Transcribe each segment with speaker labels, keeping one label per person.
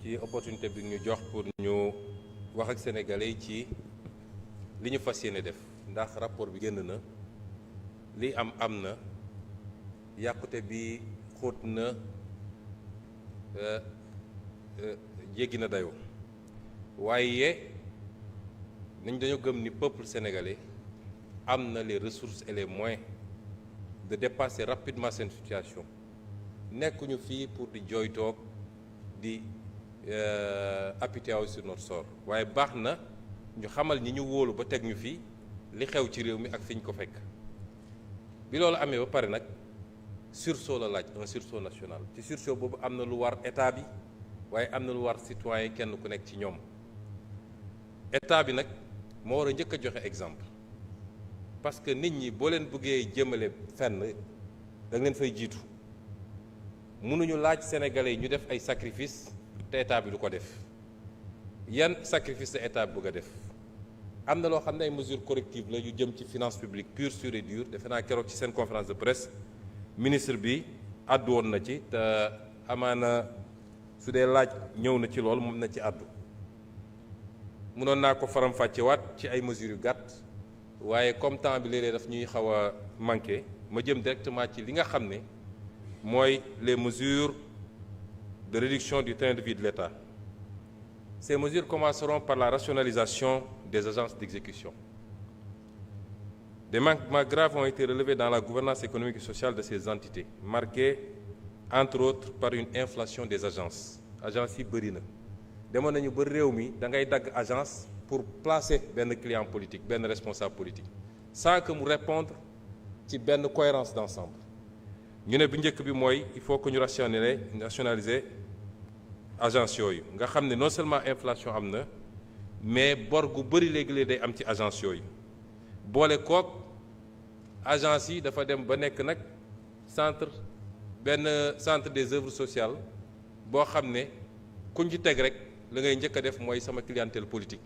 Speaker 1: ci opportunité bi ñu jox pour ñu wax ak sénégalais yi ci li ñu fas yéene def ndax rapport bi génn na li am na yàqute bi xóot na jéggi na dayoo waaye nañ dañoo gëm ni peuple sénégalais am na les ressources et les moyens de dépasser rapidement cette situation nekkuñu fii pour di jooytoog di apitoyer sur notre sort waaye baax na ñu xamal ñi ñu wóolu ba teg ñu fii li xew ci réew mi ak fi ñu ko fekk bi loolu amee ba pare nag sursaut la laaj un sursaut national ci sursaut boobu am na lu war état bi waaye am na lu war citoyen kenn ku nekk ci ñoom état bi nag moo war a njëkk a joxe exemple parce que nit ñi boo leen bëggee jëmale fenn da nga leen fay jiitu mënuñu laaj sénégalais yi ñu def ay sacrifice te état bi du ko def yan sacrifice la état bi bëgg a def am na loo xam ne ay mesures correctives la yu jëm ci finance publique pure sur et dure defe naa keroog ci seen conférence de presse ministre bi àddu woon na ci te amaana su dee laaj ñëw na ci lool moom na ci àddu mënoon naa ko faram-fàccewaat ci ay mesures yu gàtt waaye comme temps bi léeg-léeg daf ñuy xaw a manqué ma jëm directement ci li nga xam ne mooy les mesures de réduction du train de vie de l'État. Ces mesures commenceront par la rationalisation des agences d'exécution. Des manquements graves ont été relevés dans la gouvernance économique et sociale de ces entités, marquées entre autres par une inflation des agences. Agences yi bëri na demoon nañu ba réew mi da ngay dagg agence pour placer benn client politique benn responsable politique sans que mu répondre ci benn cohérence d'ensemble. ñu ne bu njëkk bi mooy il faut que ñu rationaliser agence yooyu nga xam ne non seulement inflation am na mais bor gu bëri léegi-léegi day am ci agence yooyu boole kook agence yi dafa dem ba nekk nag centre des œuvres sociales boo xam ne kuñ ci teg rek la ngay njëkk a def mooy sama clientèle politique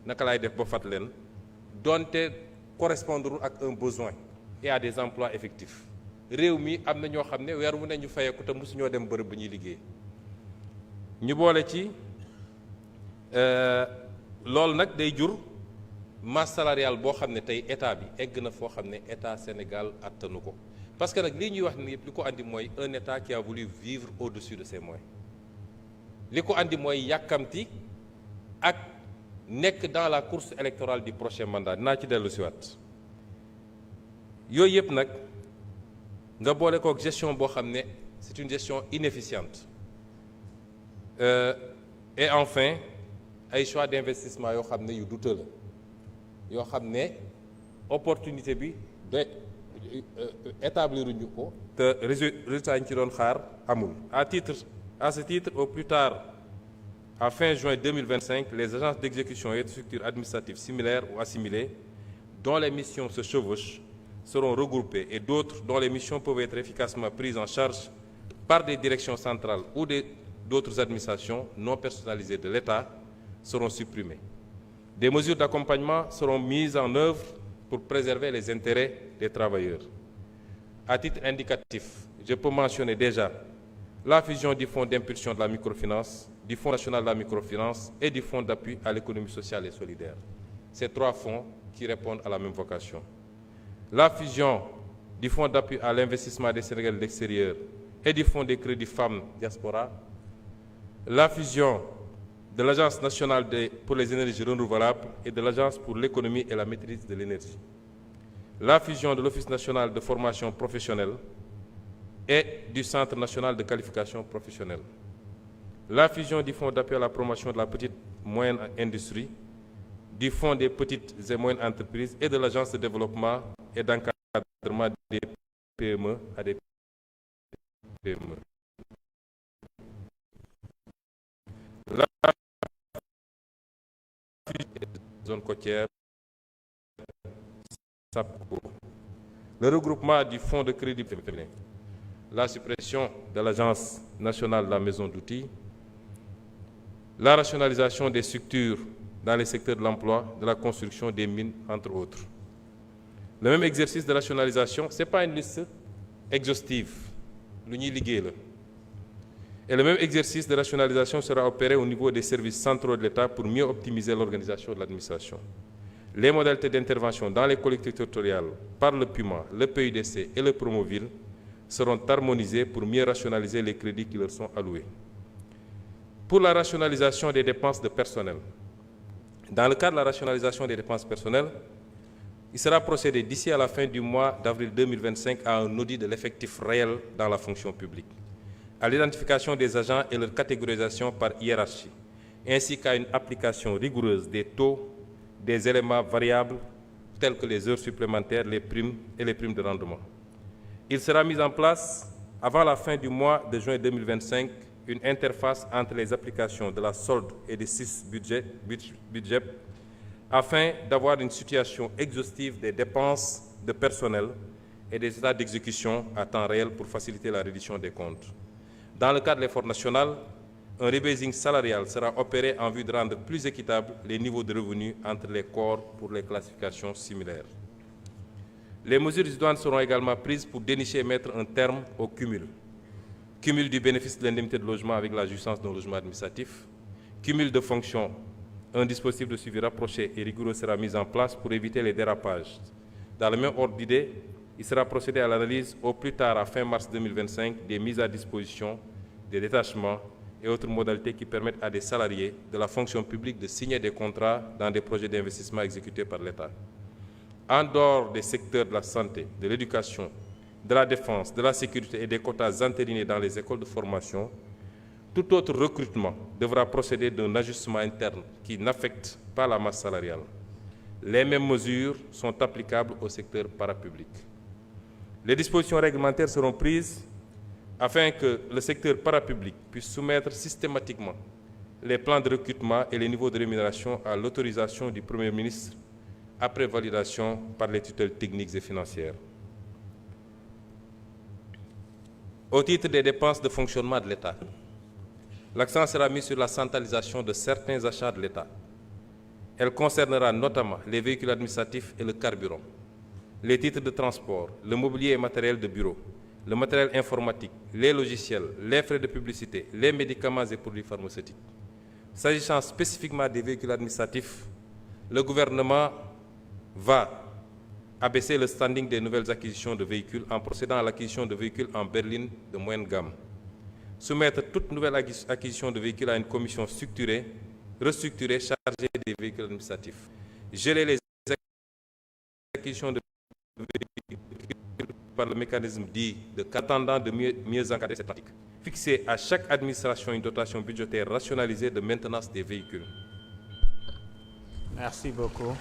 Speaker 1: naka laay def ba fat leen donte correspondre ak un besoin et à des emplois effectifs réew mi am na ñoo xam ne weer wu ne ñu fayeeku te mosuñoo dem bërëb ba ñuy liggéey ñu boole ci loolu nag day jur masse salariale boo xam ne tey état bi egg na foo xam ne état Sénégal attanu ko parce que nag lii ñuy wax ni yëpp li ko andi mooy un état qui a voulu vivre au-dessus de ses moyens li ko andi mooy yàkkamti ak nekk dans la course électorale du prochain mandat dinaa ci dellu siwaat yooyu yëpp nag nga boole kook gestion boo xam ne c'est une gestion inefficiente et enfin ay choix d'investissement yoo xam ne yu douteux la yoo xam ne opportunité bi de établir ñu ko te résultat ñu ci doon xaar amul à ce titre au plus tard à fin juin 2025 les agences d'exécution et de structures administratives similaires ou assimilées dont les missions se chevauchent seront regroupées et d'autres dont les missions peuvent être efficacement prises en charge par des directions centrales ou d'autres administrations non personnalisées de l'État seront supprimées. Des mesures d'accompagnement seront mises en œuvre pour préserver les intérêts des travailleurs. À titre indicatif, je peux mentionner déjà la fusion du Fonds d'impulsion de la microfinance, du Fonds national de la microfinance et du Fonds d'appui à l'économie sociale et solidaire. Ces trois fonds qui répondent à la même vocation. La fusion du Fonds d'appui à l'investissement des Sénégalais de l'extérieur et du Fonds des crédits femmes diaspora. La fusion de l'Agence nationale pour les énergies renouvelables et de l'Agence pour l'économie et la maîtrise de l'énergie. La fusion de l'Office national de formation professionnelle et du Centre national de qualification professionnelle. La fusion du Fonds d'appui à la promotion de la petite et moyenne industrie, du Fonds des petites et moyennes entreprises et de l'Agence de développement et d'encadrement des PME à des PME. La zone côtière, SAPCO. Le regroupement du Fonds de crédit, la suppression de l'Agence nationale de la maison d'outils, la rationalisation des structures dans les secteurs de l'emploi, de la construction, des mines, entre autres. Le même exercice de rationalisation, ce n'est pas une liste exhaustive, lu ñuy liggéey la Et le même exercice de rationalisation sera opéré au niveau des services centraux de l'État pour mieux optimiser l'organisation de l'administration. Les modalités d'intervention dans les collectivités territoriales par le PUMA, le PUDC et le Promoville seront harmonisées pour mieux rationaliser les crédits qui leur sont alloués. Pour la rationalisation des dépenses de personnel, dans le cadre de la rationalisation des dépenses personnelles, il sera procédé d'ici à la fin du mois d'avril 2025 à un audit de l'effectif réel dans la fonction publique, à l'identification des agents et leur catégorisation par hiérarchie, ainsi qu'à une application rigoureuse des taux des éléments variables tels que les heures supplémentaires, les primes et les primes de rendement. Il sera mis en place, avant la fin du mois de juin 2025, une interface entre les applications de la solde et des 6 budgets afin d'avoir une situation exhaustive des dépenses de personnel et des états d'exécution à temps réel pour faciliter la reddition des comptes. Dans le cadre de l'effort national, un rebasing salarial sera opéré en vue de rendre plus équitables les niveaux de revenus entre les corps pour les classifications similaires. Les mesures idoines seront également prises pour dénicher et mettre un terme au cumul. Cumul du bénéfice de l'indemnité de logement avec la jouissance d'un logement administratif, cumul de fonctions. Un dispositif de suivi rapproché et rigoureux sera mis en place pour éviter les dérapages. Dans le même ordre d'idée, il sera procédé à l'analyse au plus tard à fin mars 2025 des mises à disposition, des détachements et autres modalités qui permettent à des salariés de la fonction publique de signer des contrats dans des projets d'investissement exécutés par l'État. En dehors des secteurs de la santé, de l'éducation, de la défense, de la sécurité et des quotas entérinés dans les écoles de formation, tout autre recrutement devra procéder d'un ajustement interne qui n'affecte pas la masse salariale. Les mêmes mesures sont applicables au secteur parapublic. Les dispositions réglementaires seront prises afin que le secteur parapublic puisse soumettre systématiquement les plans de recrutement et les niveaux de rémunération à l'autorisation du Premier ministre après validation par les tutelles techniques et financières. Au titre des dépenses de fonctionnement de l'État, l'accent sera mis sur la centralisation de certains achats de l'État. Elle concernera notamment les véhicules administratifs et le carburant, les titres de transport, le mobilier et matériel de bureau, le matériel informatique, les logiciels, les frais de publicité, les médicaments et produits pharmaceutiques. S'agissant spécifiquement des véhicules administratifs, le gouvernement va abaisser le standing des nouvelles acquisitions de véhicules en procédant à l'acquisition de véhicules en berline de moyenne gamme. Soumettre toute nouvelle acquisition de véhicules à une commission restructurée chargée des véhicules administratifs. Gérer les acquisitions de véhicules par le mécanisme dit de attendant de mieux encadrer cette pratique. Fixer à chaque administration une dotation budgétaire rationalisée de maintenance des véhicules.
Speaker 2: Merci beaucoup.